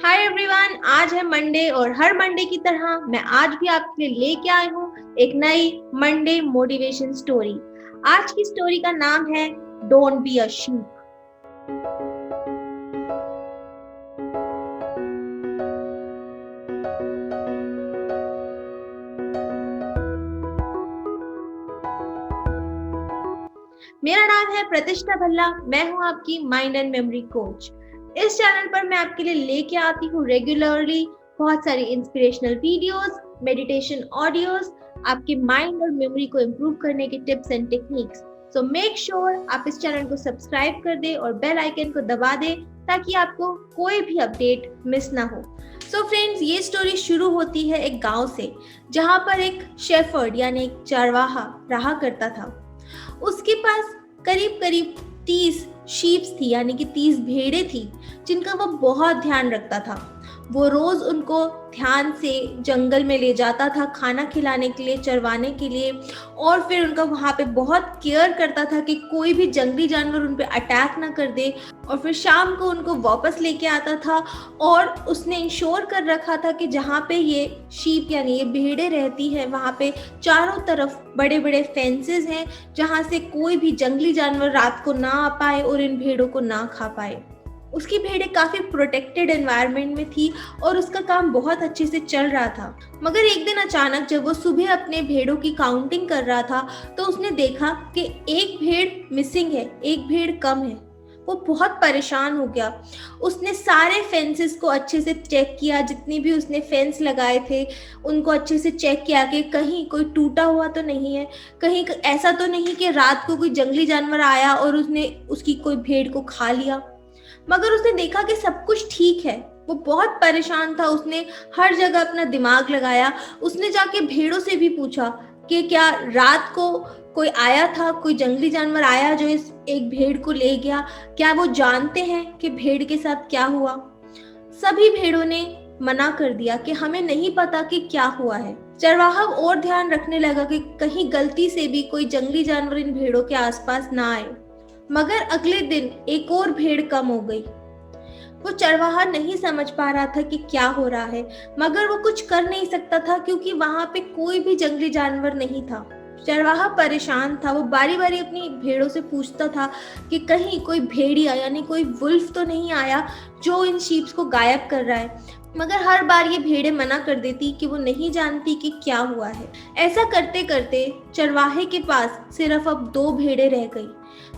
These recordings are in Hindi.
हाय एवरीवन, आज है मंडे और हर मंडे की तरह मैं आज भी आपके लिए लेके आई हूँ एक नई मंडे मोटिवेशन स्टोरी। आज की स्टोरी का नाम है डोंट बी अ शीप। मेरा नाम है प्रतिष्ठा भल्ला। मैं हूँ आपकी माइंड एंड मेमोरी कोच। इस चैनल पर मैं आपके लिए लेके आती हूँ रेगुलरली बहुत सारी इंस्पिरेशनल वीडियोस, मेडिटेशन ऑडियोस, आपके माइंड और मेमोरी को इम्प्रूव करने के tips and techniques. So make sure आप इस चैनल को सब्सक्राइब कर दे और बेल आइकन को दबा दे ताकि आपको कोई भी अपडेट मिस ना हो। सो फ्रेंड्स, ये स्टोरी शुरू होती है एक गांव से, जहां पर एक शेफर्ड यानी एक चरवाहा रहा करता था। उसके पास करीब करीब 30 शीप्स थी, यानी कि 30 भेड़ें थी, जिनका वो बहुत ध्यान रखता था। वो रोज उनको ध्यान से जंगल में ले जाता था खाना खिलाने के लिए, चरवाने के लिए, और फिर उनका वहाँ पे बहुत केयर करता था कि कोई भी जंगली जानवर उन पे अटैक ना कर दे। और फिर शाम को उनको वापस लेके आता था और उसने इंश्योर कर रखा था कि जहाँ पे ये शीप यानी ये भेड़ें रहती हैं वहाँ पे चारों तरफ बड़े बड़े फेंसेस हैं, जहाँ से कोई भी जंगली जानवर रात को ना आ पाए और इन भेड़ों को ना खा पाए। उसकी भेड़ें काफी प्रोटेक्टेड एनवायरनमेंट में थी और उसका काम बहुत अच्छे से चल रहा था। मगर एक दिन अचानक जब वो सुबह अपने भेड़ों की काउंटिंग कर रहा था तो उसने देखा कि एक भेड़ मिसिंग है, एक भेड़ कम है। वो बहुत परेशान हो गया। उसने सारे फेंसेस को अच्छे से चेक किया, जितनी भी उसने फेंस लगाए थे उनको अच्छे से चेक किया कि कहीं कोई टूटा हुआ तो नहीं है, कहीं ऐसा तो नहीं कि रात को कोई जंगली जानवर आया और उसने उसकी कोई भेड़ को खा लिया। मगर उसने देखा कि सब कुछ ठीक है। वो बहुत परेशान था। उसने हर जगह अपना दिमाग लगाया। उसने जाके भेड़ों से भी पूछा कि क्या रात को कोई आया था, कोई जंगली जानवर आया जो इस एक भेड़ को ले गया, क्या वो जानते हैं कि भेड़ के साथ क्या हुआ। सभी भेड़ों ने मना कर दिया कि हमें नहीं पता कि क्या हुआ है। चरवाहा और ध्यान रखने लगा कि कहीं गलती से भी कोई जंगली जानवर इन भेड़ों के आसपास ना आए। मगर अगले दिन एक और भेड़ कम हो गई। वो चरवाहा नहीं समझ पा रहा था कि क्या हो रहा है, मगर वो कुछ कर नहीं सकता था क्योंकि वहां पे कोई भी जंगली जानवर नहीं था। चरवाहा परेशान था। वो बारी बारी अपनी भेड़ों से पूछता था कि कहीं कोई भेड़िया यानी कोई वुल्फ तो नहीं आया जो इन शीप्स को गायब कर रहा है। मगर हर बार ये भेड़ें मना कर देती कि वो नहीं जानती कि क्या हुआ है। ऐसा करते करते चरवाहे के पास सिर्फ अब 2 भेड़ें रह गई।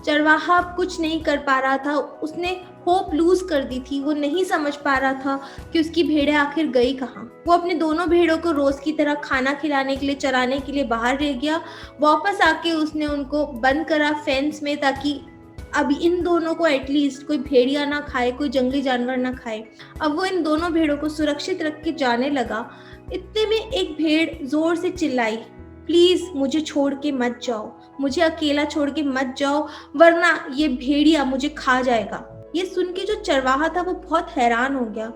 चरवाहा अब कुछ नहीं कर पा रहा था। उसने होप लूज कर दी थी। वो नहीं समझ पा रहा था कि उसकी भेड़ें आखिर गई कहाँ। वो अपने दोनों भेड़ों को रोज की तरह खाना खिलाने के लिए, चराने के लिए बाहर रह गया। वापस आके उसने उनको बंद करा फेंस में, ताकि अब इन दोनों को एटलीस्ट कोई भेड़िया ना खाए, कोई जंगली जानवर ना खाए। अब वो इन दोनों भेड़ों को सुरक्षित रख के जाने लगा। इतने में एक भेड़ जोर से चिल्लाई, प्लीज मुझे छोड़ के मत जाओ, मुझे अकेला छोड़ के मत जाओ, वरना ये भेड़िया मुझे खा जाएगा। ये सुन के जो चरवाहा था वो बहुत हैरान हो गया।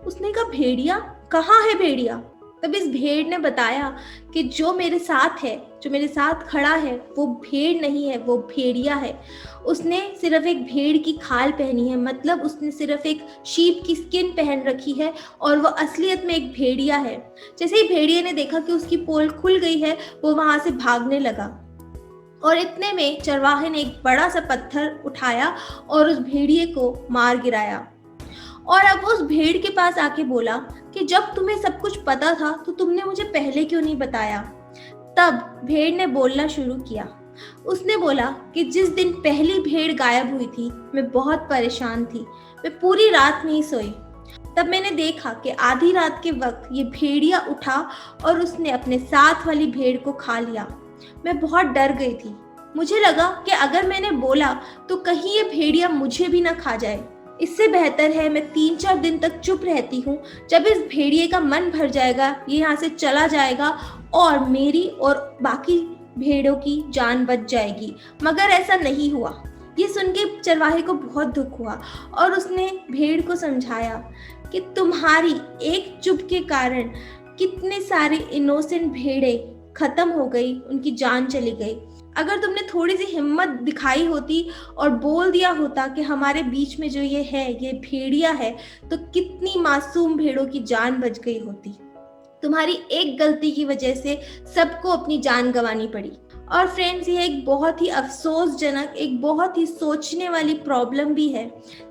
उसने कहा, भेड़िया? कहाँ है भेड़िया? तब इस भेड़ ने बताया कि जो मेरे साथ है, जो मेरे साथ खड़ा है, वो भेड़ नहीं है, वो भेड़िया है। उसने सिर्फ एक भेड़ की खाल पहनी है, मतलब उसने सिर्फ एक शीप की स्किन पहन रखी है और वो असलियत में एक भेड़िया है। जैसे ही भेड़िए ने देखा कि उसकी पोल खुल गई है, वो वहां से भागने लगा। और इतने में चरवाहे ने एक बड़ा सा पत्थर उठाया और उस भेड़िए को मार गिराया। और अब उस भेड़ के पास आके बोला कि जब तुम्हें सब कुछ पता था तो तुमने मुझे पहले क्यों नहीं बताया। तब भेड़ ने बोलना शुरू किया। उसने बोला कि जिस दिन पहली भेड़ गायब हुई थी मैं बहुत परेशान थी। मैं पूरी रात नहीं सोई। तब मैंने देखा कि आधी रात के वक्त ये भेड़िया उठा और उसने अपने साथ वाली भेड़ को खा लिया। मैं बहुत डर गई थी। मुझे लगा कि अगर मैंने बोला तो कहीं ये भेड़िया मुझे भी ना खा जाए। इससे बेहतर है मैं 3-4 दिन तक चुप रहती हूँ। जब इस भेड़िए का मन भर जाएगा, ये यहाँ से चला जाएगा और मेरी और बाकी भेड़ों की जान बच जाएगी। मगर ऐसा नहीं हुआ। ये सुन के चरवाहे को बहुत दुख हुआ और उसने भेड़ को समझाया कि तुम्हारी एक चुप के कारण कितने सारे इनोसेंट भेड़े खत्म हो गई, उनकी जान चली गई। अगर तुमने थोड़ी सी हिम्मत दिखाई होती और बोल दिया होता कि हमारे बीच में जो ये है, ये भेड़िया है, तो कितनी मासूम भेड़ों की जान बच गई होती। तुम्हारी एक गलती की वजह से सबको अपनी जान गंवानी पड़ी। और फ्रेंड्स, ये एक बहुत ही अफसोसजनक, एक बहुत ही सोचने वाली प्रॉब्लम भी है।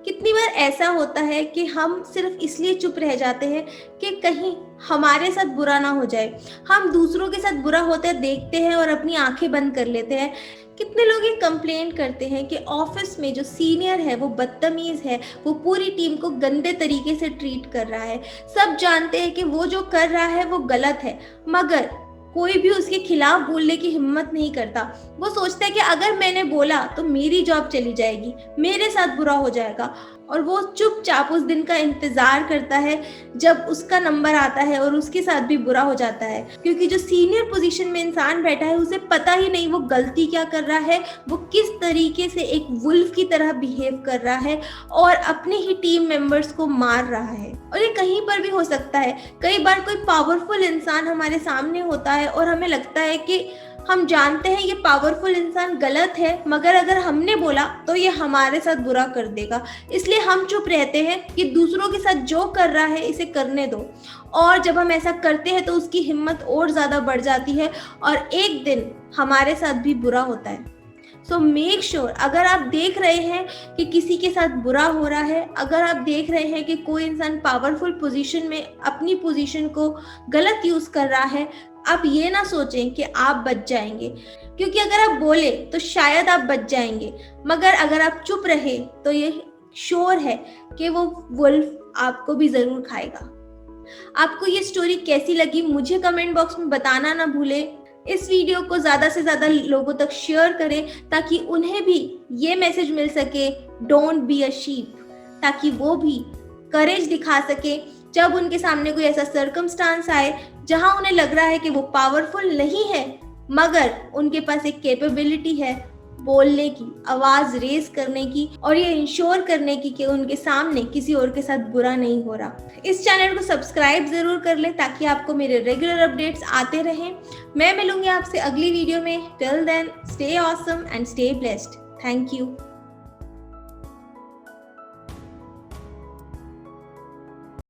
कितनी बार ऐसा होता है कि हम सिर्फ इसलिए चुप रह जाते हैं कि कहीं हमारे साथ बुरा ना हो जाए। हम दूसरों के साथ बुरा होते देखते हैं और अपनी आंखें बंद कर लेते हैं। कितने लोग ये कंप्लेन करते हैं कि ऑफिस में जो सीनियर है वो बदतमीज है, वो पूरी टीम को गंदे तरीके से ट्रीट कर रहा है। सब जानते हैं कि वो जो कर रहा है वो गलत है, मगर कोई भी उसके खिलाफ बोलने की हिम्मत नहीं करता। वो सोचता है कि अगर मैंने बोला तो मेरी जॉब चली जाएगी, मेरे साथ बुरा हो जाएगा, और वो चुपचाप उस दिन का इंतजार करता है जब उसका नंबर आता है और उसके साथ भी बुरा हो जाता है। क्योंकि जो सीनियर पोजीशन में इंसान बैठा है उसे पता ही नहीं वो गलती क्या कर रहा है, वो किस तरीके से एक वुल्फ की तरह बिहेव कर रहा है और अपने ही टीम मेंबर्स को मार रहा है। और ये कहीं पर भी हो सकता है। कई बार कोई पावरफुल इंसान हमारे सामने होता है और हमें लगता है कि हम जानते हैं ये पावरफुल इंसान गलत है, मगर अगर हमने बोला तो ये हमारे साथ बुरा कर देगा, इसलिए हम चुप रहते हैं कि दूसरों के साथ जो कर रहा है इसे करने दो। और जब हम ऐसा करते हैं तो उसकी हिम्मत और ज़्यादा बढ़ जाती है और एक दिन हमारे साथ भी बुरा होता है। सो मेक श्योर, अगर आप देख रहे हैं कि किसी के साथ बुरा हो रहा है, अगर आप देख रहे हैं कि कोई इंसान पावरफुल पोजीशन में अपनी पोजीशन को गलत यूज कर रहा है, आप ये ना सोचें कि आप बच जाएंगे, क्योंकि अगर आप बोले तो शायद आप बच जाएंगे, मगर अगर आप चुप रहे तो ये श्योर है कि वो वुल्फ आपको भी जरूर खाएगा। आपको ये स्टोरी कैसी लगी मुझे कमेंट बॉक्स में बताना ना भूलें। इस वीडियो को ज़्यादा से ज़्यादा लोगों तक शेयर करें ताकि उन्हें भी ये मैसेज मिल सके, डोंट बी अ शीप, ताकि वो भी करेज दिखा सके जब उनके सामने कोई ऐसा सर्कमस्टांस आए जहां उन्हें लग रहा है कि वो पावरफुल नहीं है, मगर उनके पास एक कैपेबिलिटी है बोलने की, आवाज रेज करने की और ये इंश्योर करने की कि उनके सामने किसी और के साथ बुरा नहीं हो रहा। इस चैनल को सब्सक्राइब जरूर कर लें ताकि आपको मेरे रेगुलर अपडेट्स आते रहें। मैं मिलूंगी आपसे अगली वीडियो में। Till then, stay awesome and stay blessed. Thank you.